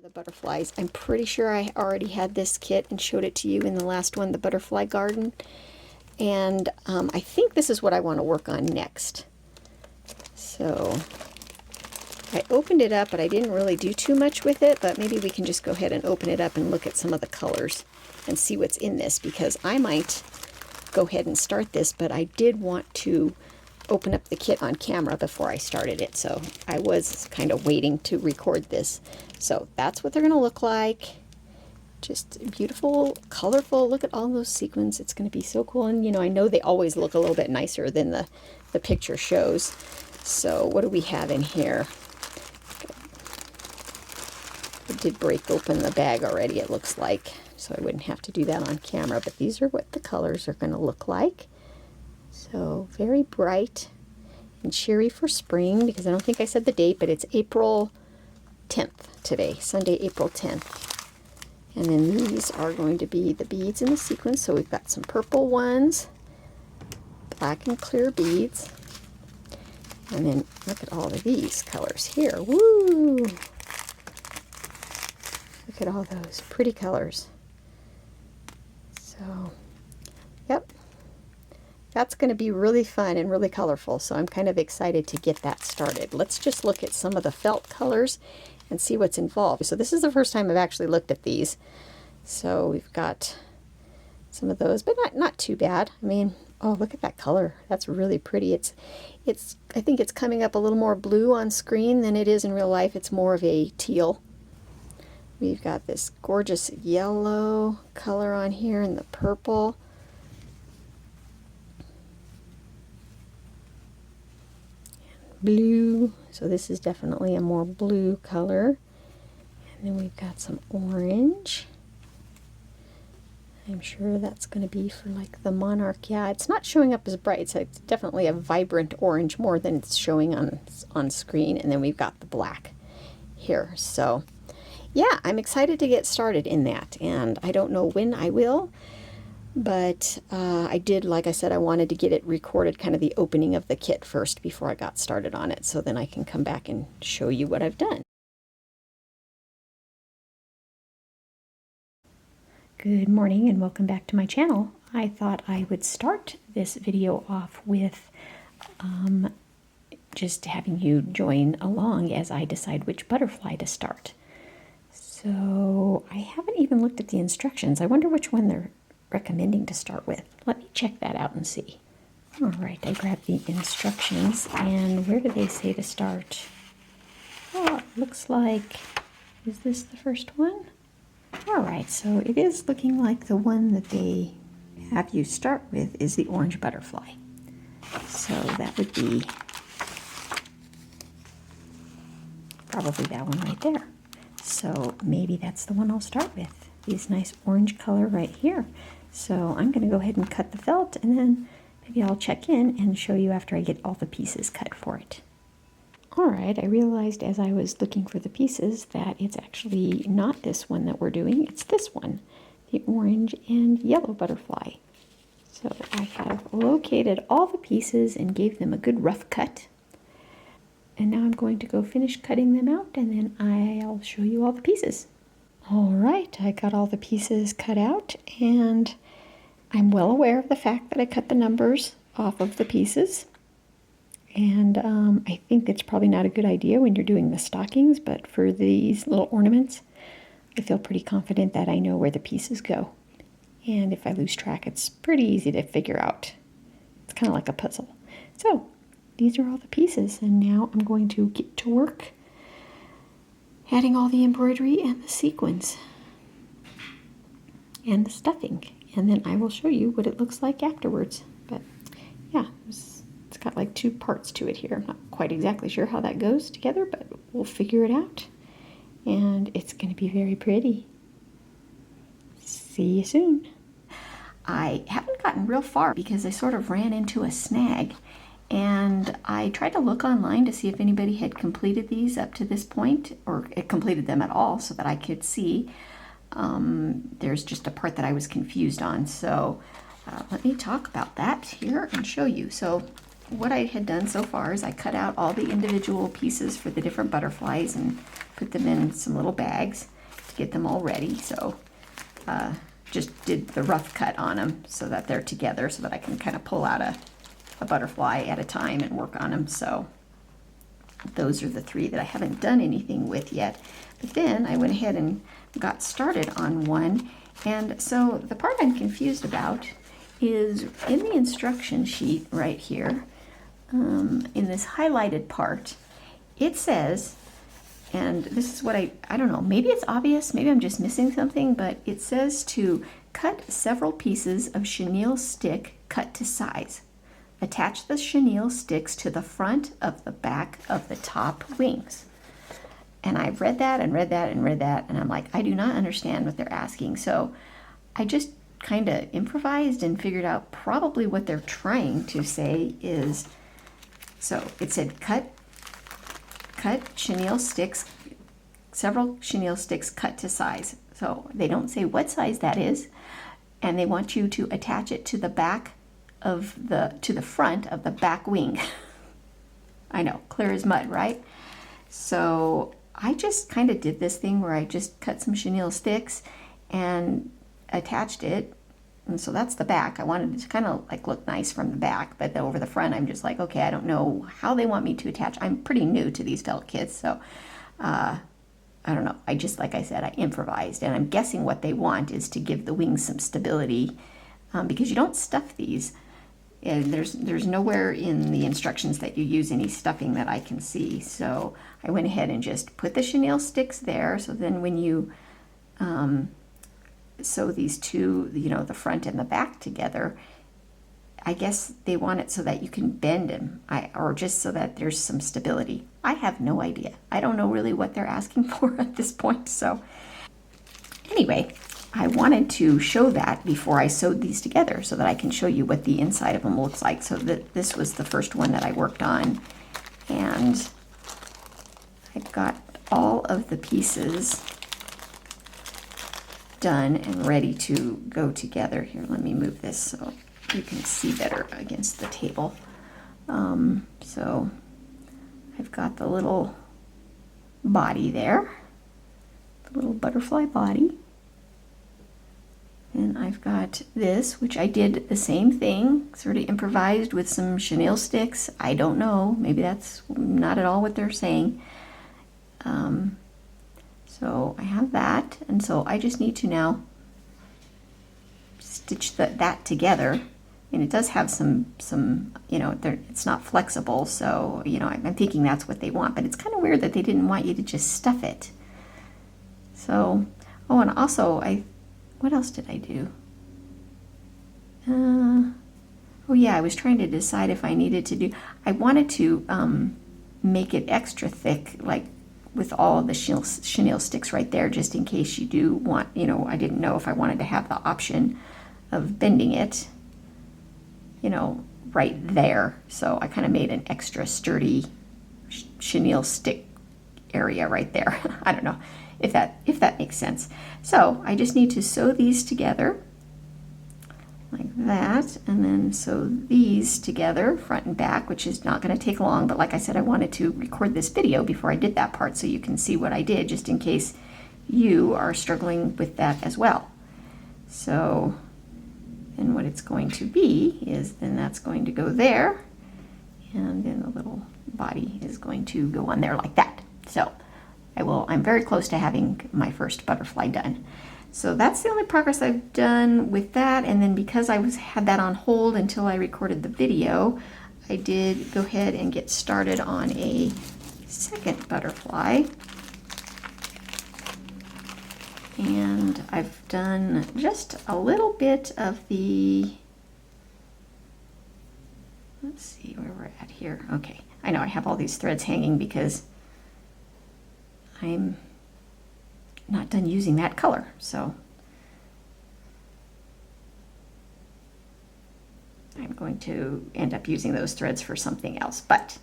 the butterflies. I'm pretty sure I already had this kit and showed it to you in the last one, the butterfly garden. And I think this is what I want to work on next. So I opened it up, but I didn't really do too much with it, but maybe we can just go ahead and open it up and look at some of the colors and see what's in this, because I might go ahead and start this, but I did want to open up the kit on camera before I started it, so I was kind of waiting to record this. So that's what they're going to look like. Just beautiful, colorful. Look at all those sequins. It's going to be so cool. And you know, I know they always look a little bit nicer than the picture shows. So what do we have in here? I did break open the bag already, it looks like, so I wouldn't have to do that on camera, but these are what the colors are going to look like. So very bright and cheery for spring, because I don't think I said the date, but it's April 10th today, Sunday, April 10th. And then these are going to be the beads in the sequins. So we've got some purple ones, black and clear beads, and then look at all of these colors here. Woo! Look at all those pretty colors. So, yep. That's going to be really fun and really colorful, so I'm kind of excited to get that started. Let's just look at some of the felt colors and see what's involved. So this is the first time I've actually looked at these. So we've got some of those, but not too bad. I mean, oh, look at that color. That's really pretty. I think it's coming up a little more blue on screen than it is in real life. It's more of a teal. We've got this gorgeous yellow color on here and the purple. Blue, so this is definitely a more blue color. And then we've got some orange. I'm sure that's going to be for like the monarch. Yeah, it's not showing up as bright, so it's definitely a vibrant orange more than it's showing on screen. And then we've got the black here. So yeah, I'm excited to get started in that, and I don't know when I will. But I did, like I said, I wanted to get it recorded, kind of the opening of the kit first before I got started on it, so then I can come back and show you what I've done. Good morning and welcome back to my channel. I thought I would start this video off with just having you join along as I decide which butterfly to start. So I haven't even looked at the instructions. I wonder which one they're recommending to start with. Let me check that out and see. All right, I grabbed the instructions, and where do they say to start? Oh, it looks like, is this the first one? All right, so it is looking like the one that they have you start with is the orange butterfly. So that would be probably that one right there. So maybe that's the one I'll start with. This nice orange color right here. So I'm going to go ahead and cut the felt, and then maybe I'll check in and show you after I get all the pieces cut for it. Alright, I realized as I was looking for the pieces that it's actually not this one that we're doing, it's this one, the orange and yellow butterfly. So I have located all the pieces and gave them a good rough cut. And now I'm going to go finish cutting them out, and then I'll show you all the pieces. Alright, I got all the pieces cut out, and I'm well aware of the fact that I cut the numbers off of the pieces. And I think it's probably not a good idea when you're doing the stockings, but for these little ornaments, I feel pretty confident that I know where the pieces go. And if I lose track, it's pretty easy to figure out. It's kind of like a puzzle. So these are all the pieces, and now I'm going to get to work adding all the embroidery and the sequins and the stuffing, and then I will show you what it looks like afterwards. But yeah, it's got like two parts to it here. I'm not quite exactly sure how that goes together, but we'll figure it out, and it's going to be very pretty. See you soon. I haven't gotten real far because I sort of ran into a snag, and I tried to look online to see if anybody had completed these up to this point, or completed them at all, so that I could see. There's just a part that I was confused on, so let me talk about that here and show you. So what I had done so far is I cut out all the individual pieces for the different butterflies and put them in some little bags. get them all ready. So just did the rough cut on them so that they're together, so that I can kind of pull out a butterfly at a time and work on them. So those are the 3 that I haven't done anything with yet. But then I went ahead and got started on one. And so the part I'm confused about is in the instruction sheet right here, in this highlighted part, it says, and this is what I don't know, maybe it's obvious, maybe I'm just missing something, but it says to cut several pieces of chenille stick cut to size. Attach the chenille sticks to the front of the back of the top wings. And I read that and read that and read that, and I'm like, I do not understand what they're asking. So I just kind of improvised and figured out probably what they're trying to say is, so it said cut chenille sticks, several chenille sticks cut to size. So they don't say what size that is, and they want you to attach it to the back of to the front of the back wing. I know, clear as mud, right? So I just kind of did this thing where I just cut some chenille sticks and attached it. And so that's the back. I wanted it to kind of like look nice from the back, but then over the front, I'm just like, okay, I don't know how they want me to attach. I'm pretty new to these felt kits, so I don't know. I just, like I said, I improvised, and I'm guessing what they want is to give the wings some stability, because you don't stuff these. And there's nowhere in the instructions that you use any stuffing that I can see. So I went ahead and just put the chenille sticks there. So then when you sew these two, the front and the back together, I guess they want it so that you can bend them, or just so that there's some stability. I have no idea. I don't know really what they're asking for at this point. So anyway, I wanted to show that before I sewed these together so that I can show you what the inside of them looks like. So this was the first one that I worked on, and I've got all of the pieces done and ready to go together. Here, let me move this so you can see better against the table. So I've got the little body there, the little butterfly body. And I've got this, which I did the same thing, sort of improvised with some chenille sticks. I don't know, maybe that's not at all what they're saying. So I have that, and so I just need to now stitch that together. And it does have some it's not flexible, so I'm thinking that's what they want, but it's kind of weird that they didn't want you to just stuff it. So, oh, and also what else did I do? Oh yeah, I was trying to decide if I needed to I wanted to make it extra thick, like with all of the chenille sticks right there, just in case you do want, I didn't know if I wanted to have the option of bending it, right there. So I kind of made an extra sturdy chenille stick area right there. I don't know if that makes sense. So I just need to sew these together like that, and then sew these together front and back, which is not going to take long, but like I said, I wanted to record this video before I did that part so you can see what I did, just in case you are struggling with that as well. So, and what it's going to be is then that's going to go there, and then the little body is going to go on there like that. So I'm very close to having my first butterfly done. So that's the only progress I've done with that. And then because I had that on hold until I recorded the video, I did go ahead and get started on a second butterfly. And I've done just a little bit of the, let's see where we're at here. Okay, I know I have all these threads hanging because I'm not done using that color, so I'm going to end up using those threads for something else. But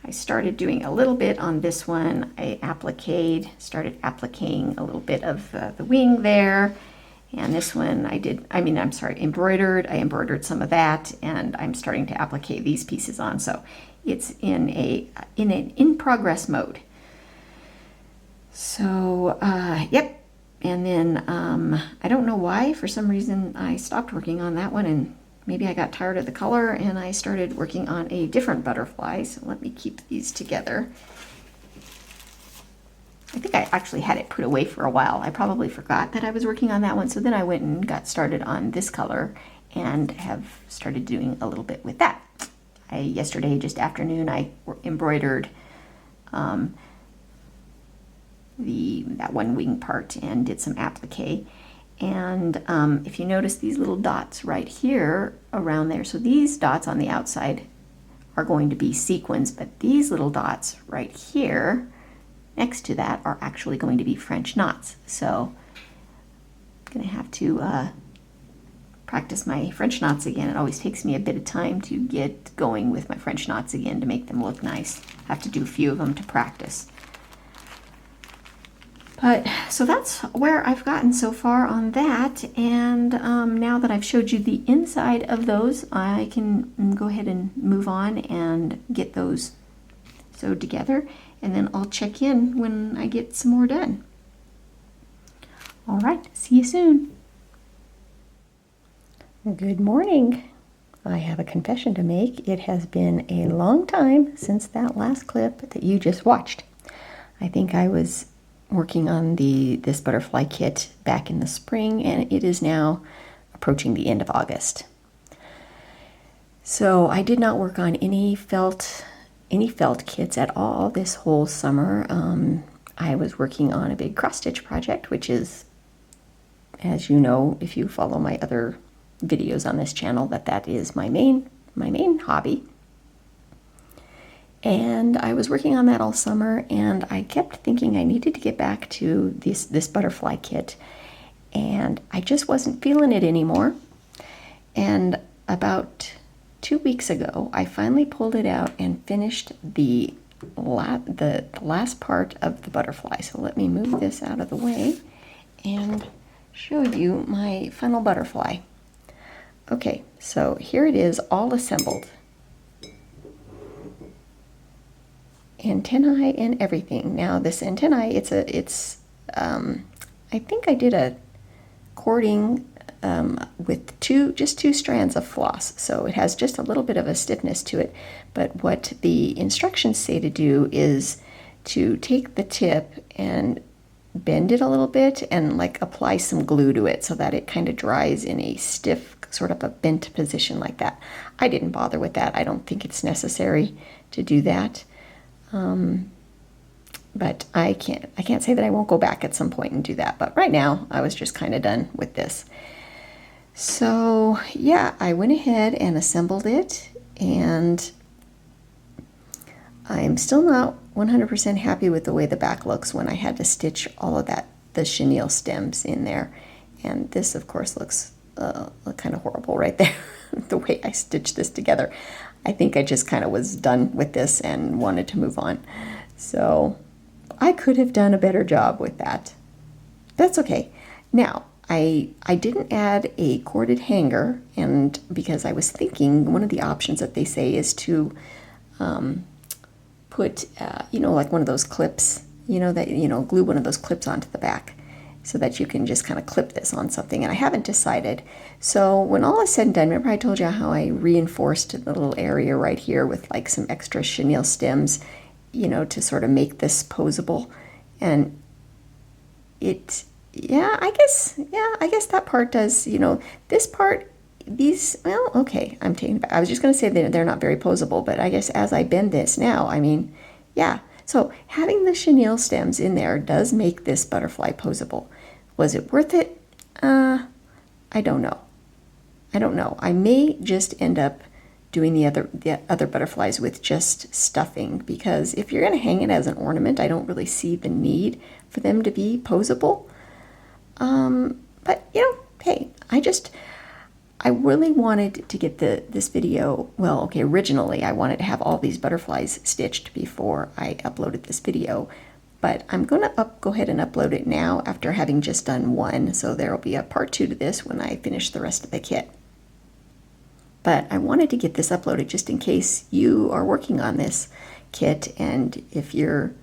I started doing a little bit on this one. I started appliquing a little bit of the wing there, and this one embroidered. I embroidered some of that, and I'm starting to applique these pieces on. So it's in an in progress mode. So, yep, And then I don't know why, for some reason I stopped working on that one, and maybe I got tired of the color and I started working on a different butterfly. So let me keep these together. I think I actually had it put away for a while. I probably forgot that I was working on that one. So then I went and got started on this color and have started doing a little bit with that. Yesterday, just afternoon, I embroidered that one wing part and did some applique. And if you notice these little dots right here around there, so these dots on the outside are going to be sequins, but these little dots right here next to that are actually going to be French knots. So I'm going to have to practice my French knots again. It always takes me a bit of time to get going with my French knots again to make them look nice. I have to do a few of them to practice. But so that's where I've gotten so far on that, and now that I've showed you the inside of those, I can go ahead and move on and get those sewed together, and then I'll check in when I get some more done. All right, see you soon. Good morning. I have a confession to make. It has been a long time since that last clip that you just watched. I think I was working on this butterfly kit back in the spring, and it is now approaching the end of August. So I did not work on any felt kits at all this whole summer. I was working on a big cross stitch project, which is, as you know, if you follow my other videos on this channel, that is my main hobby. And I was working on that all summer, and I kept thinking I needed to get back to this butterfly kit, and I just wasn't feeling it anymore. And about 2 weeks ago, I finally pulled it out and finished the last part of the butterfly. So let me move this out of the way and show you my final butterfly. Okay, so here it is, all assembled. Antennae and everything. Now this antennae, it's I think I did a cording with just two strands of floss, so it has just a little bit of a stiffness to it. But what the instructions say to do is to take the tip and bend it a little bit and like apply some glue to it so that it kind of dries in a stiff, sort of a bent position like that. I didn't bother with that. I don't think it's necessary to do that. But I can't say that I won't go back at some point and do that. But right now, I was just kind of done with this. So yeah, I went ahead and assembled it, and I'm still not 100% happy with the way the back looks when I had to stitch all of the chenille stems in there. And this, of course, looks kind of horrible right there, the way I stitched this together. I think I just kind of was done with this and wanted to move on. So I could have done a better job with that. That's okay. Now, I didn't add a corded hanger, and because I was thinking one of the options that they say is to put, like one of those clips, glue one of those clips onto the back so that you can just kind of clip this on something, and I haven't decided. So when all is said and done, remember I told you how I reinforced the little area right here with like some extra chenille stems, to sort of make this posable. And I guess that part does, this part, okay, I'm taking it back. I was just going to say that they're not very posable, but I guess as I bend this now, so having the chenille stems in there does make this butterfly posable. Was it worth it? I don't know. I may just end up doing the other butterflies with just stuffing, because if you're going to hang it as an ornament, I don't really see the need for them to be posable. But hey, I really wanted to get this video, originally I wanted to have all these butterflies stitched before I uploaded this video, but I'm going to go ahead and upload it now after having just done one, so there will be a part 2 to this when I finish the rest of the kit. But I wanted to get this uploaded just in case you are working on this kit, and if you're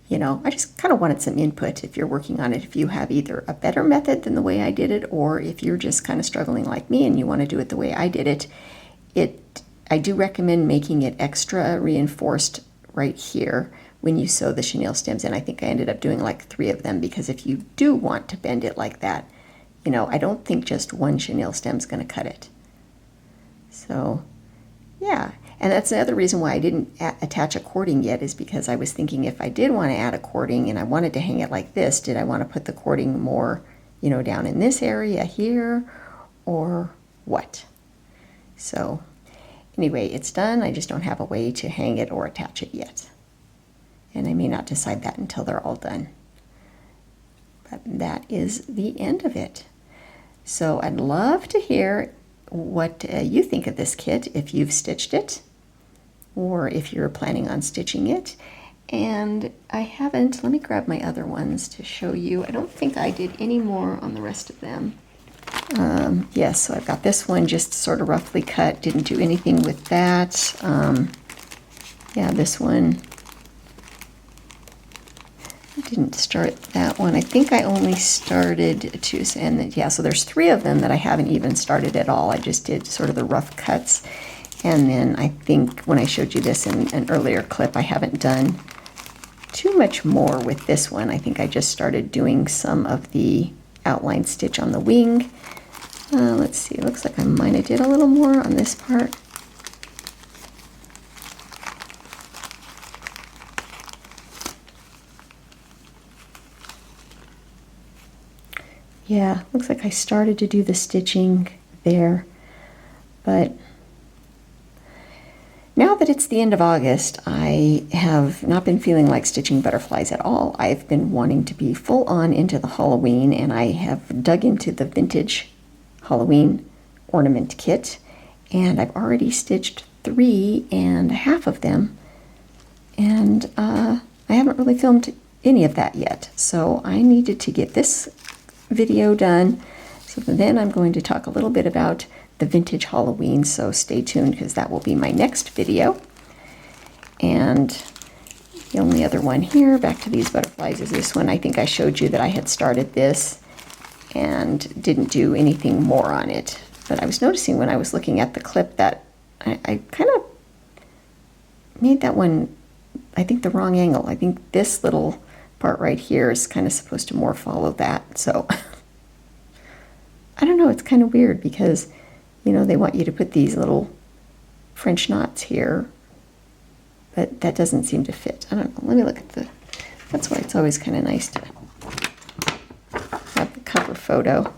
you know, I just kind of wanted some input if you're working on it, if you have either a better method than the way I did it, or if you're just kind of struggling like me and you want to do it the way I did it. I do recommend making it extra reinforced right here when you sew the chenille stems in. I think I ended up doing like 3 of them, because if you do want to bend it like that, you know, I don't think just one chenille stem is going to cut it. So yeah, and that's another reason why I didn't attach a cording yet, is because I was thinking if I did want to add a cording and I wanted to hang it like this, did I want to put the cording more, you know, down in this area here, or what? So anyway, it's done. I just don't have a way to hang it or attach it yet. And I may not decide that until they're all done. But that is the end of it. So I'd love to hear what you think of this kit, if you've stitched it, or if you're planning on stitching it. And I haven't, let me grab my other ones to show you. I don't think I did any more on the rest of them. Yes, so I've got this one just sort of roughly cut, didn't do anything with that. Yeah, this one, I didn't start that one. I think I only started 2, and yeah, so there's 3 of them that I haven't even started at all. I just did sort of the rough cuts. And then I think when I showed you this in an earlier clip, I haven't done too much more with this one. I think I just started doing some of the outline stitch on the wing. Let's see, it looks like I might have did a little more on this part. Yeah, looks like I started to do the stitching there, but now that it's the end of August, I have not been feeling like stitching butterflies at all. I've been wanting to be full on into the Halloween, and I have dug into the vintage Halloween ornament kit, and I've already stitched 3 and a half of them, and I haven't really filmed any of that yet. So I needed to get this video done. So then I'm going to talk a little bit about the vintage Halloween, so stay tuned because that will be my next video. And the only other one here, back to these butterflies, is this one. I think I showed you that I had started this and didn't do anything more on it. But I was noticing when I was looking at the clip that I kind of made that one, I think, the wrong angle. I think this little part right here is kind of supposed to more follow that. So I don't know, it's kind of weird because, you know, they want you to put these little French knots here, but that doesn't seem to fit. I don't know, let me look at the, that's why it's always kind of nice to have the cover photo.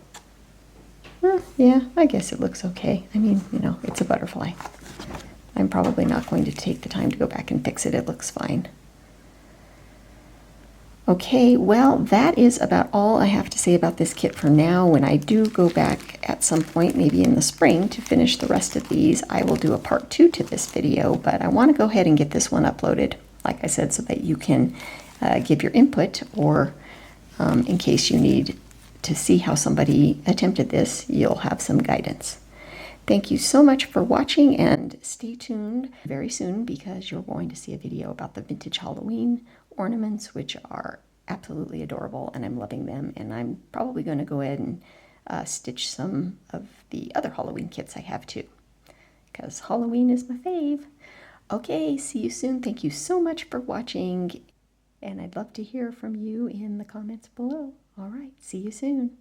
Yeah, I guess it looks okay. I mean, you know, it's a butterfly. I'm probably not going to take the time to go back and fix it. It looks fine. Okay, well, that is about all I have to say about this kit for now. When I do go back at some point, maybe in the spring, to finish the rest of these, I will do a part 2 to this video, but I want to go ahead and get this one uploaded, like I said, so that you can give your input, or in case you need to see how somebody attempted this, you'll have some guidance. Thank you so much for watching, and stay tuned very soon because you're going to see a video about the vintage Halloween ornaments, which are absolutely adorable, and I'm loving them. And I'm probably going to go ahead and stitch some of the other Halloween kits I have too, because Halloween is my fave. Okay, see you soon. Thank you so much for watching, and I'd love to hear from you in the comments below. All right, see you soon.